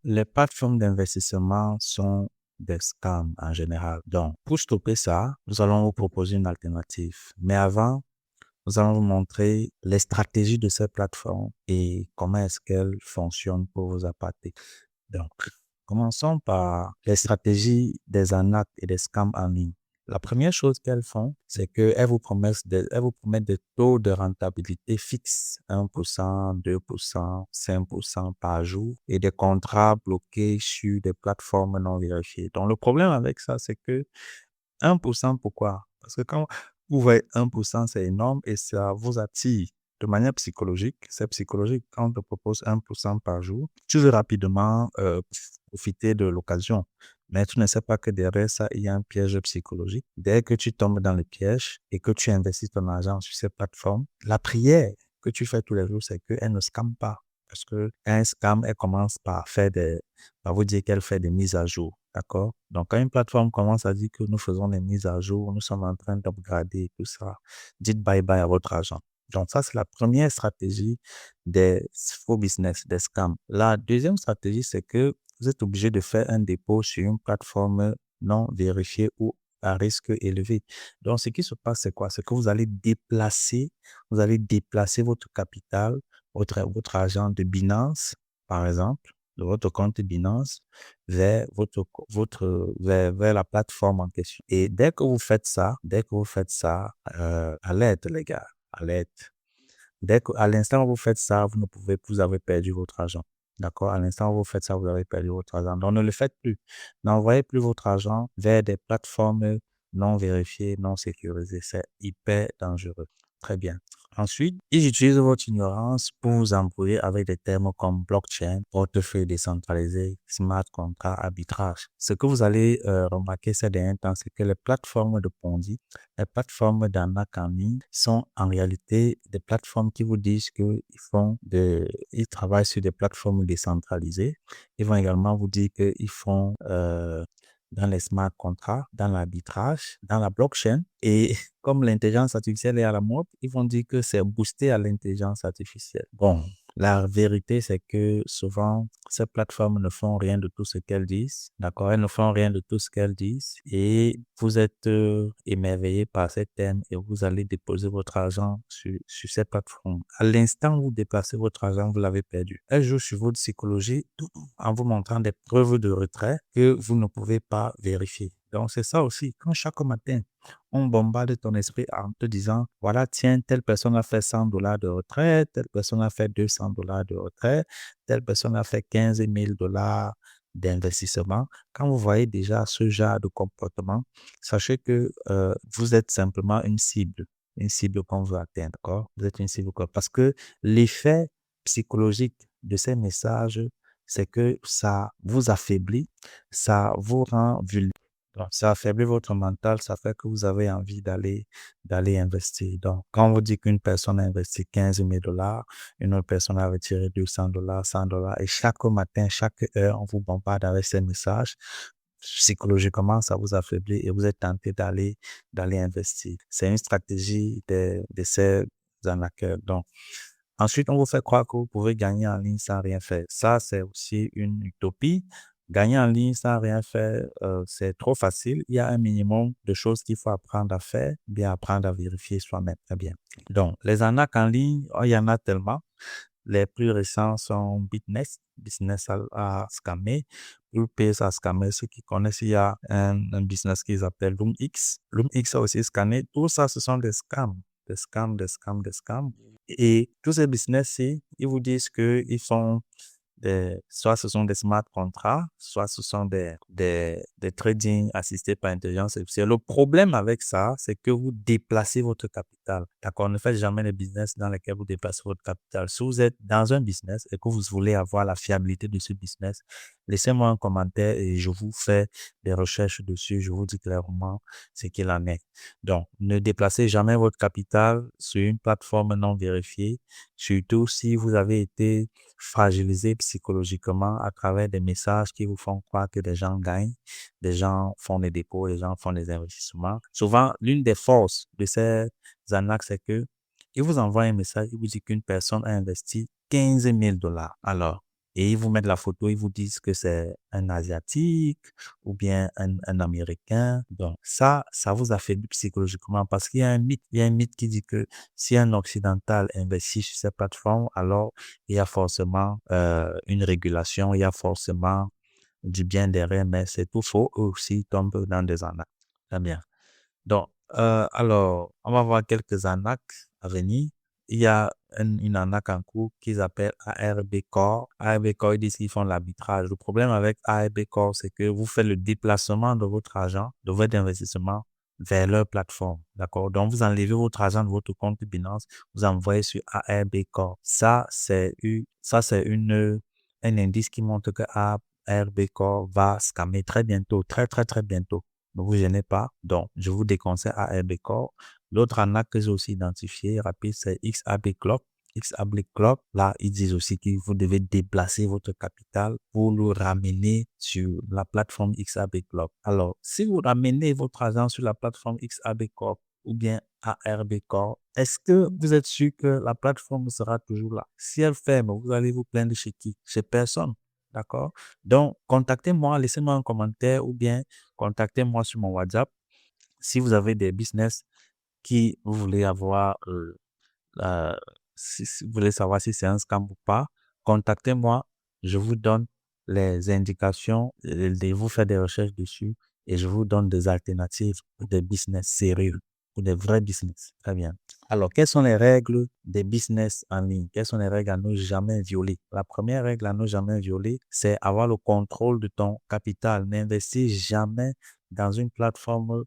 les plateformes d'investissement sont des scams en général. Donc, pour stopper ça, nous allons vous proposer une alternative. Mais avant, nous allons vous montrer les stratégies de ces plateformes et comment est-ce qu'elles fonctionnent pour vous appâter. Donc, commençons par les stratégies des arnaques et des scams en ligne. La première chose qu'elles font, c'est qu'elles elles vous promettent des taux de rentabilité fixes, 1%, 2%, 5% par jour et des contrats bloqués sur des plateformes non vérifiées. Donc, le problème avec ça, c'est que 1%, pourquoi? Parce que quand vous voyez 1%, c'est énorme et ça vous attire de manière psychologique. C'est psychologique. Quand on te propose 1% par jour, tu veux rapidement profiter de l'occasion. Mais tu ne sais pas que derrière ça, il y a un piège psychologique. Dès que tu tombes dans le piège et que tu investis ton argent sur ces plateformes, la prière que tu fais tous les jours, c'est qu'elle ne scam pas. Parce que un scam, elle commence par vous dire qu'elle fait des mises à jour. D'accord? Donc, quand une plateforme commence à dire que nous faisons des mises à jour, nous sommes en train d'upgrader et tout ça, dites bye bye à votre argent. Donc, ça, c'est la première stratégie des faux business, des scams. La deuxième stratégie, c'est que vous êtes obligé de faire un dépôt sur une plateforme non vérifiée ou à risque élevé. Donc, ce qui se passe, c'est quoi? C'est que vous allez déplacer votre capital, votre argent de Binance, par exemple, de votre compte Binance vers vers la plateforme en question. Et dès que vous faites ça, alerte les gars, alerte. À l'instant où vous faites ça, vous avez perdu votre argent. D'accord? À l'instant où vous faites ça, vous avez perdu votre argent. Donc, ne le faites plus. N'envoyez plus votre argent vers des plateformes non vérifiées, non sécurisées. C'est hyper dangereux. Très bien. Ensuite, ils utilisent votre ignorance pour vous embrouiller avec des termes comme blockchain, portefeuille décentralisé, smart contract, arbitrage. Ce que vous allez remarquer ces derniers temps, c'est que les plateformes de Ponzi, les plateformes d'arnaque en ligne sont en réalité des plateformes qui vous disent ils travaillent sur des plateformes décentralisées. Ils vont également vous dire qu'ils font dans les smart contracts, dans l'arbitrage, dans la blockchain. Et comme l'intelligence artificielle est à la mode, ils vont dire que c'est boosté à l'intelligence artificielle. Bon, la vérité, c'est que souvent, ces plateformes ne font rien de tout ce qu'elles disent. D'accord? Elles ne font rien de tout ce qu'elles disent. Et vous êtes émerveillé par ces thèmes et vous allez déposer votre argent sur ces plateformes. À l'instant où vous déplacez votre argent, vous l'avez perdu. Elles jouent sur votre psychologie en vous montrant des preuves de retrait que vous ne pouvez pas vérifier. Donc, c'est ça aussi. Quand chaque matin, on bombarde ton esprit en te disant, voilà, tiens, telle personne a fait $100 de retrait, telle personne a fait $200 de retrait, telle personne a fait 15 000 $ d'investissement. Quand vous voyez déjà ce genre de comportement, sachez que vous êtes simplement une cible qu'on veut atteindre, d'accord? Vous êtes une cible parce que l'effet psychologique de ces messages, c'est que ça vous affaiblit, ça vous rend vulnérable. Donc, ça affaiblit votre mental, ça fait que vous avez envie d'aller investir. Donc, quand on vous dit qu'une personne a investi 15 000 $, une autre personne a retiré $200, $100, et chaque matin, chaque heure, on vous bombarde avec ces messages, psychologiquement, ça vous affaiblit et vous êtes tenté d'aller investir. C'est une stratégie de ces arnaqueurs. Donc, ensuite, on vous fait croire que vous pouvez gagner en ligne sans rien faire. Ça, c'est aussi une utopie. Gagner en ligne sans rien faire, c'est trop facile. Il y a un minimum de choses qu'il faut apprendre à faire, bien apprendre à vérifier soi-même. Très bien. Donc, les arnaques en ligne, il y en a tellement. Les plus récents sont Business à scammer, Plus à scammer. Ceux qui connaissent, il y a un business qu'ils appellent LoomX. LoomX a aussi scanné. Tout ça, ce sont des scams. Des scams, des scams, des scams. Et tous ces business-ci, ils vous disent qu'ils font soit ce sont des smart contracts, soit ce sont des trading assistés par intelligence artificielle. Le problème avec ça, c'est que vous déplacez votre capital. D'accord? Ne faites jamais les business dans lesquels vous déplacez votre capital. Si vous êtes dans un business et que vous voulez avoir la fiabilité de ce business, laissez-moi un commentaire et je vous fais des recherches dessus. Je vous dis clairement ce qu'il en est. Donc, ne déplacez jamais votre capital sur une plateforme non vérifiée, surtout si vous avez été fragilisé psychologiquement à travers des messages qui vous font croire que des gens gagnent, des gens font des dépôts, des gens font des investissements. Souvent, l'une des forces de ces arnaques, c'est que ils vous envoient un message, ils vous disent qu'une personne a investi 15 000 $. Alors, et ils vous mettent la photo, ils vous disent que c'est un Asiatique ou bien un Américain. Donc, ça vous affaiblit psychologiquement parce qu'il y a un mythe. Il y a un mythe qui dit que si un Occidental investit sur ces plateformes, alors il y a forcément une régulation, il y a forcément du bien derrière, mais c'est tout faux. Eux aussi tombent dans des arnaques. Très bien. Donc, alors, on va voir quelques arnaques à venir. Il y a une arnaque en cours qu'ils appellent ARB Core. ARB Core, ils disent qu'ils font l'arbitrage. Le problème avec ARB Core, c'est que vous faites le déplacement de votre argent, de votre investissement vers leur plateforme. D'accord? Donc, vous enlevez votre argent de votre compte Binance, vous envoyez sur ARB Core. Ça, c'est un indice qui montre que ARB Core va scammer très bientôt, très, très, très bientôt. Ne vous gênez pas. Donc, je vous déconseille ARB Core. L'autre arnaque que j'ai aussi identifié rapide, c'est XAB Club. XAB Club, là, ils disent aussi que vous devez déplacer votre capital pour le ramener sur la plateforme XAB Club. Alors, si vous ramenez votre argent sur la plateforme XAB Club ou bien ARB Corp, est-ce que vous êtes sûr que la plateforme sera toujours là? Si elle ferme, vous allez vous plaindre chez qui? Chez personne. D'accord? Donc, contactez-moi, laissez-moi un commentaire ou bien contactez-moi sur mon WhatsApp. Si vous avez des business qui vous voulez avoir, euh, si vous voulez savoir si c'est un scam ou pas, contactez-moi. Je vous donne les indications, de vous faire des recherches dessus et je vous donne des alternatives pour des business sérieux, pour des vrais business. Très bien. Alors, quelles sont les règles des business en ligne? Quelles sont les règles à ne jamais violer? La première règle à ne jamais violer, c'est avoir le contrôle de ton capital. N'investis jamais dans une plateforme,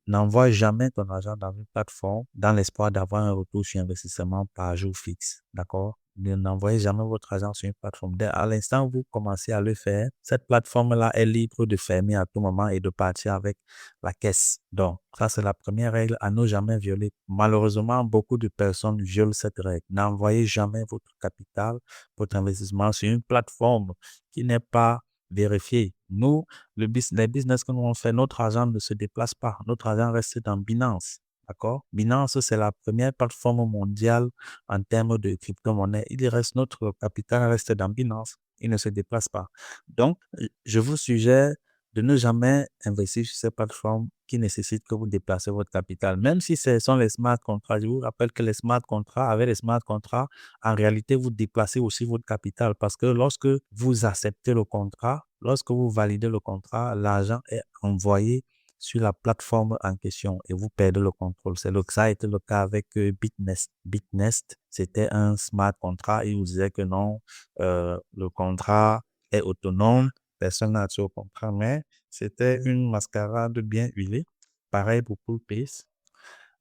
n'envoie jamais ton argent dans une plateforme dans l'espoir d'avoir un retour sur investissement par jour fixe. D'accord? N'envoyez jamais votre argent sur une plateforme. À l'instant où vous commencez à le faire, cette plateforme-là est libre de fermer à tout moment et de partir avec la caisse. Donc, ça, c'est la première règle à ne jamais violer. Malheureusement, beaucoup de personnes violent cette règle. N'envoyez jamais votre capital, votre investissement sur une plateforme qui n'est pas vérifiée. Nous, les business que nous on fait, notre argent ne se déplace pas. Notre argent reste dans Binance. D'accord? Binance, c'est la première plateforme mondiale en termes de crypto-monnaie. Il reste notre capital reste dans Binance. Il ne se déplace pas. Donc, je vous suggère de ne jamais investir sur ces plateformes qui nécessitent que vous déplacez votre capital. Même si ce sont les smart contracts, je vous rappelle que les smart contracts, avec les smart contracts, en réalité, vous déplacez aussi votre capital parce que lorsque vous acceptez le contrat, lorsque vous validez le contrat, l'argent est envoyé sur la plateforme en question et vous perdez le contrôle. Ça a été le cas avec Bitnest. Bitnest, c'était un smart contract. Il vous disait que non, le contrat est autonome, personne n'a accès au contrat, mais c'était une mascarade bien huilée. Pareil pour Poolpace.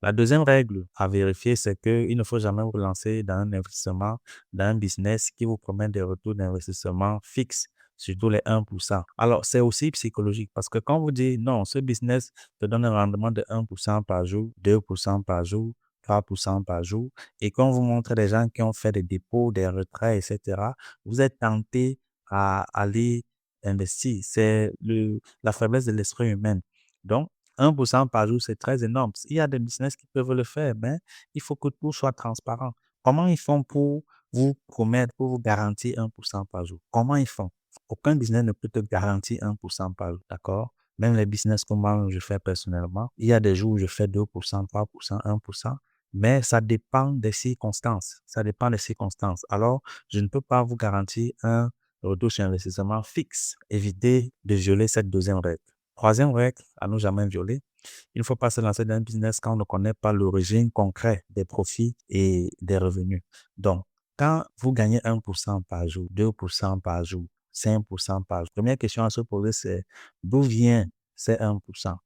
La deuxième règle à vérifier, c'est qu'il ne faut jamais vous lancer dans un investissement, dans un business qui vous promet des retours d'investissement fixes, surtout les 1%. Alors, c'est aussi psychologique parce que quand vous dites non, ce business te donne un rendement de 1% par jour, 2% par jour, 3% par jour, et quand vous montrez des gens qui ont fait des dépôts, des retraits, etc., vous êtes tenté à aller investir. C'est la faiblesse de l'esprit humain. Donc, 1% par jour, c'est très énorme. Il y a des business qui peuvent le faire, mais il faut que tout soit transparent. Comment ils font pour vous promettre, pour vous garantir 1% par jour? Comment ils font? Aucun business ne peut te garantir 1% par jour, d'accord? Même les business que moi, je fais personnellement, il y a des jours où je fais 2%, 3%, 1%, mais ça dépend des circonstances. Ça dépend des circonstances. Alors, je ne peux pas vous garantir un retour sur investissement fixe. Évitez de violer cette deuxième règle. Troisième règle, à ne jamais violer, il ne faut pas se lancer dans un business quand on ne connaît pas l'origine concrète des profits et des revenus. Donc, quand vous gagnez 1% par jour, 2% par jour, 5% par jour, la première question à se poser, c'est d'où vient ces 1%?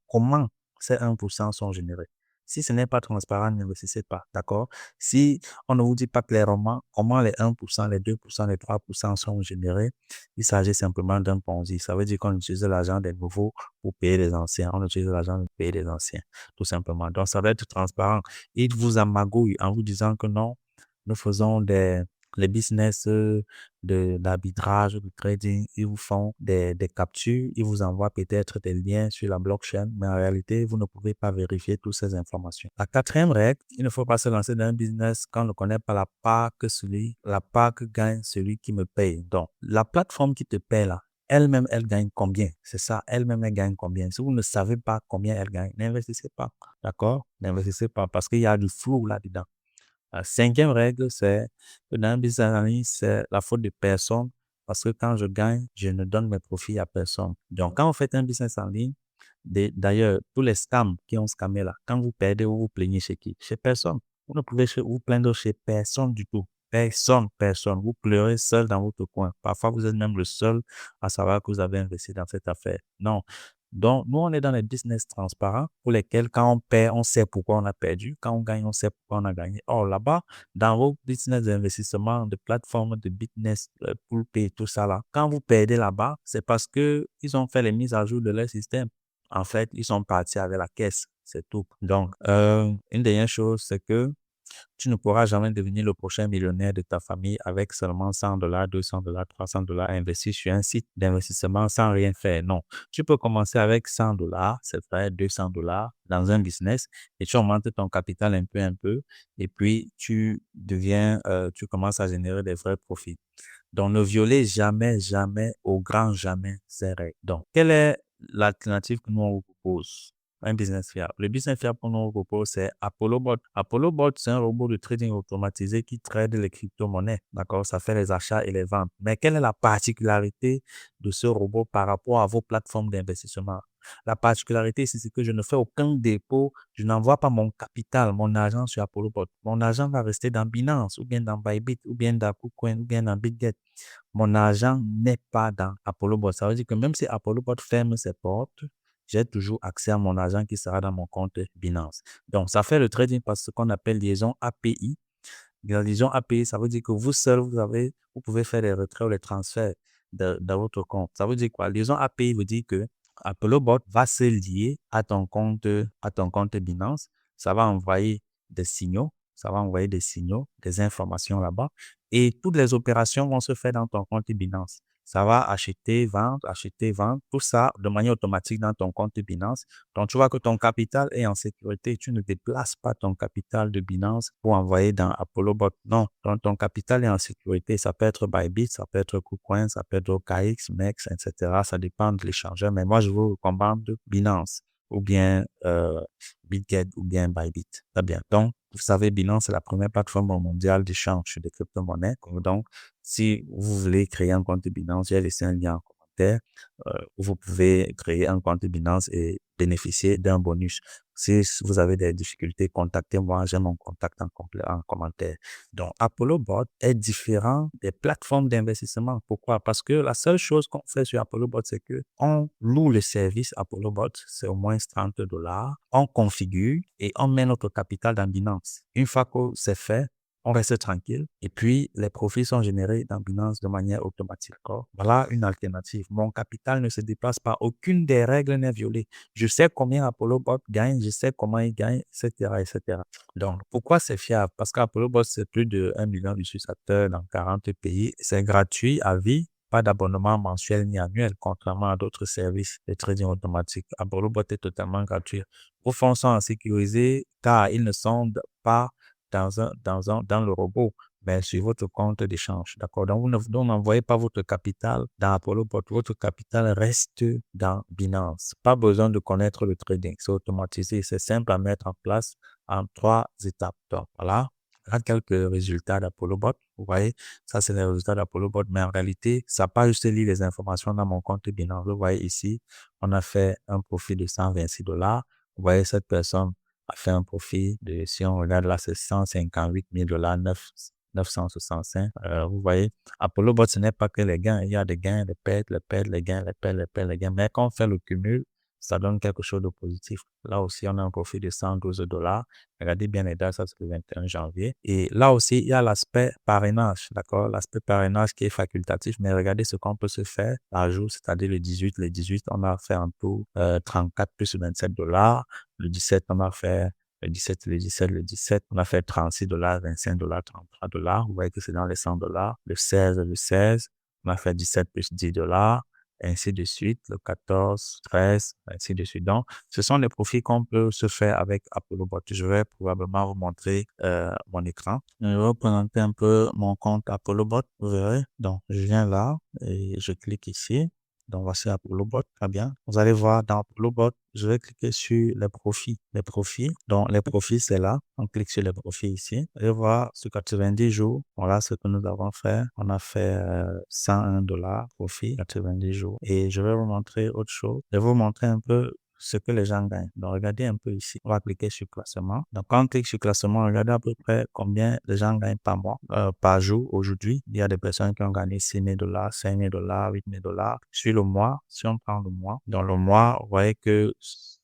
Comment ces 1% sont générés? Si ce n'est pas transparent, n'investissez pas, d'accord? Si on ne vous dit pas clairement comment les 1%, les 2%, les 3% sont générés, il s'agit simplement d'un Ponzi. Ça veut dire qu'on utilise l'argent des nouveaux pour payer les anciens. On utilise l'argent pour payer les anciens, tout simplement. Donc, ça doit être transparent. Ils vous amagouillent en vous disant que non, nous faisons les business d'arbitrage, de trading, ils vous font des captures, ils vous envoient peut-être des liens sur la blockchain, mais en réalité, vous ne pouvez pas vérifier toutes ces informations. La quatrième règle, il ne faut pas se lancer dans un business quand on ne connaît pas la part que gagne celui qui me paye. Donc, la plateforme qui te paye là, elle-même, elle gagne combien? C'est ça, elle-même, elle gagne combien? Si vous ne savez pas combien elle gagne, n'investissez pas. D'accord? N'investissez pas parce qu'il y a du flou là-dedans. La cinquième règle, c'est que dans un business en ligne, c'est la faute de personne parce que quand je gagne, je ne donne mes profits à personne. Donc, quand vous faites un business en ligne, d'ailleurs, tous les scams qui ont scammé là, quand vous perdez, vous vous plaignez chez qui? Chez personne. Vous ne pouvez vous plaindre chez personne du tout. Personne, personne. Vous pleurez seul dans votre coin. Parfois, vous êtes même le seul à savoir que vous avez investi dans cette affaire. Non. Donc, nous, on est dans les business transparents pour lesquels, quand on perd, on sait pourquoi on a perdu. Quand on gagne, on sait pourquoi on a gagné. Or, là-bas, dans vos business d'investissement, de plateformes de business, Poolpay, tout ça là, quand vous perdez là-bas, c'est parce que ils ont fait les mises à jour de leur système. En fait, ils sont partis avec la caisse. C'est tout. Donc, une dernière chose, c'est que tu ne pourras jamais devenir le prochain millionnaire de ta famille avec seulement $100, $200, $300 investis sur un site d'investissement sans rien faire. Non. Tu peux commencer avec $100, c'est vrai, $200 dans un business et tu augmentes ton capital un peu et puis tu commences à générer des vrais profits. Donc, ne violez jamais, jamais, au grand jamais ces règles. Donc, quelle est l'alternative que nous on vous propose? Un business fiable. Le business fiable qu'on nous propose, c'est ApolloBot. ApolloBot, c'est un robot de trading automatisé qui trade les crypto-monnaies. D'accord? Ça fait les achats et les ventes. Mais quelle est la particularité de ce robot par rapport à vos plateformes d'investissement? La particularité, c'est que je ne fais aucun dépôt, je n'envoie pas mon capital, mon argent sur ApolloBot. Mon argent va rester dans Binance, ou bien dans Bybit, ou bien dans KuCoin, ou bien dans BitGet. Mon argent n'est pas dans ApolloBot. Ça veut dire que même si ApolloBot ferme ses portes, j'ai toujours accès à mon argent qui sera dans mon compte Binance. Donc, ça fait le trading par ce qu'on appelle liaison API. La liaison API, ça veut dire que vous seul, vous pouvez faire les retraits ou les transferts dans votre compte. Ça veut dire quoi? Liaison API veut dire que ApolloBot va se lier à ton compte Binance. Ça va envoyer des signaux, des informations là-bas. Et toutes les opérations vont se faire dans ton compte Binance. Ça va acheter, vendre, tout ça de manière automatique dans ton compte Binance. Donc, tu vois que ton capital est en sécurité. Tu ne déplaces pas ton capital de Binance pour envoyer dans ApolloBot. Non, donc ton capital est en sécurité. Ça peut être Bybit, ça peut être KuCoin, ça peut être OKX, MEX, etc. Ça dépend de l'échangeur. Mais moi, je vous recommande Binance ou bien BitGet ou bien Bybit. Très bien. Donc, vous savez, Binance est la première plateforme mondiale d'échange des crypto-monnaies. Donc, si vous voulez créer un compte Binance, j'ai laissé un lien en commentaire où vous pouvez créer un compte Binance et bénéficier d'un bonus. Si vous avez des difficultés, contactez-moi, j'ai mon contact en commentaire. Donc, ApolloBot est différent des plateformes d'investissement. Pourquoi? Parce que la seule chose qu'on fait sur ApolloBot, c'est que on loue le service ApolloBot, c'est au moins $30. On configure et on met notre capital dans Binance. Une fois que c'est fait, on reste tranquille et puis les profits sont générés dans Binance de manière automatique. Voilà une alternative. Mon capital ne se déplace pas. Aucune des règles n'est violée. Je sais combien ApolloBot gagne, je sais comment il gagne, etc., etc. Donc, pourquoi c'est fiable? Parce qu'ApolloBot, c'est plus de 1 million d'utilisateurs dans 40 pays. C'est gratuit à vie. Pas d'abonnement mensuel ni annuel, contrairement à d'autres services de trading automatique. ApolloBot est totalement gratuit. Vos fonds sont sécurisés car ils ne sont pas dans le robot, mais sur votre compte d'échange. D'accord? Donc, vous n'envoyez pas votre capital dans ApolloBot. Votre capital reste dans Binance. Pas besoin de connaître le trading. C'est automatisé. C'est simple à mettre en place en 3 étapes. Donc, voilà. Là, quelques résultats d'ApolloBot. Vous voyez, ça, c'est les résultats d'ApolloBot. Mais en réalité, ça n'a pas juste lu les informations dans mon compte Binance. Vous voyez ici, on a fait un profit de $126. Vous voyez, cette personne a fait un profit de, si on regarde là, c'est $158 965. Vous voyez, ApolloBot, ce n'est pas que les gains. Il y a des gains, des pertes, les pertes, les gains, les pertes, les pertes, les gains. Mais quand on fait le cumul, ça donne quelque chose de positif. Là aussi, on a un profit de $112. Regardez bien les dates, ça c'est le 21 janvier. Et là aussi, il y a l'aspect parrainage, d'accord? L'aspect parrainage qui est facultatif, mais regardez ce qu'on peut se faire par jour, c'est-à-dire le 18. Le 18, on a fait un tout 34 plus $27. Le 17, on a fait le 17, on a fait $36, $25, $33. Vous voyez que c'est dans les $100. Le 16, on a fait 17 plus $10, ainsi de suite. Le 14, 13, ainsi de suite. Donc, ce sont les profits qu'on peut se faire avec ApolloBot. Je vais probablement vous montrer mon écran. Je vais vous présenter un peu mon compte ApolloBot. Vous verrez. Donc, je viens là et je clique ici. Donc, voici ApolloBot. Très bien. Vous allez voir dans ApolloBot, je vais cliquer sur les profits. Les profits. Donc, les profits, c'est là. On clique sur les profits ici. Vous allez voir sur 90 jours. Voilà ce que nous avons fait. On a fait $101 profit, 90 jours. Et je vais vous montrer autre chose. Je vais vous montrer un peu ce que les gens gagnent. Donc, regardez un peu ici. On va cliquer sur classement. Donc, quand on clique sur classement, regardez à peu près combien les gens gagnent par mois, par jour. Aujourd'hui, il y a des personnes qui ont gagné $6,000, $5,000, $8,000. Sur le mois, si on prend le mois, dans le mois, vous voyez que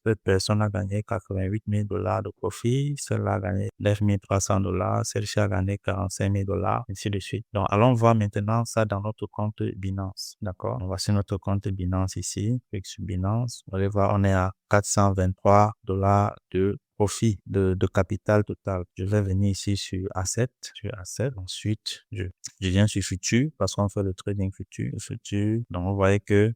cette personne a gagné $88,000 de profit, celle-là a gagné $9,300, celle-ci a gagné $45,000, ainsi de suite. Donc, allons voir maintenant ça dans notre compte Binance. D'accord? Donc, voici notre compte Binance ici. Clique sur Binance. Vous allez voir, on est à $423 de profit de capital total. Je vais venir ici sur Asset. Ensuite, je viens sur Futur parce qu'on fait le trading futur. Donc, vous voyez que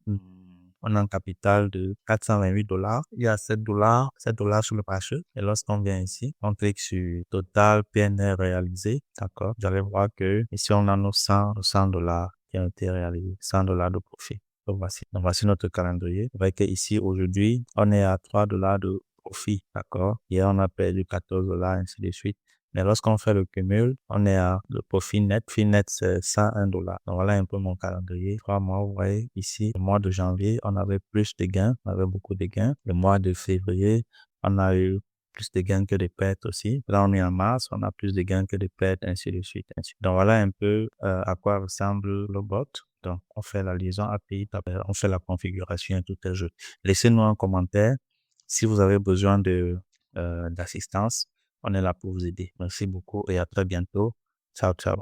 on a un capital de $428. Il y a $7 sur le marché. Et lorsqu'on vient ici, on clique sur Total PNL réalisé. D'accord. Vous allez voir que ici, on a nos $100 qui ont été réalisés. $100 de profit. Donc, voici notre calendrier. Vous voyez que ici, aujourd'hui, on est à $3 de profit. D'accord. Hier, on a perdu $14, ainsi de suite. Mais lorsqu'on fait le cumul, on est à le profit net. Profit net, c'est $101. Donc, voilà un peu mon calendrier. 3 mois, vous voyez ici, le mois de janvier, on avait plus de gains. On avait beaucoup de gains. Le mois de février, on a eu plus de gains que de pertes aussi. Là, on est en mars, on a plus de gains que de pertes, ainsi de suite. Donc, voilà un peu à quoi ressemble le bot. Donc, on fait la liaison API, on fait la configuration et tout est jeu. Laissez-nous un commentaire si vous avez besoin d'assistance. On est là pour vous aider. Merci beaucoup et à très bientôt. Ciao, ciao.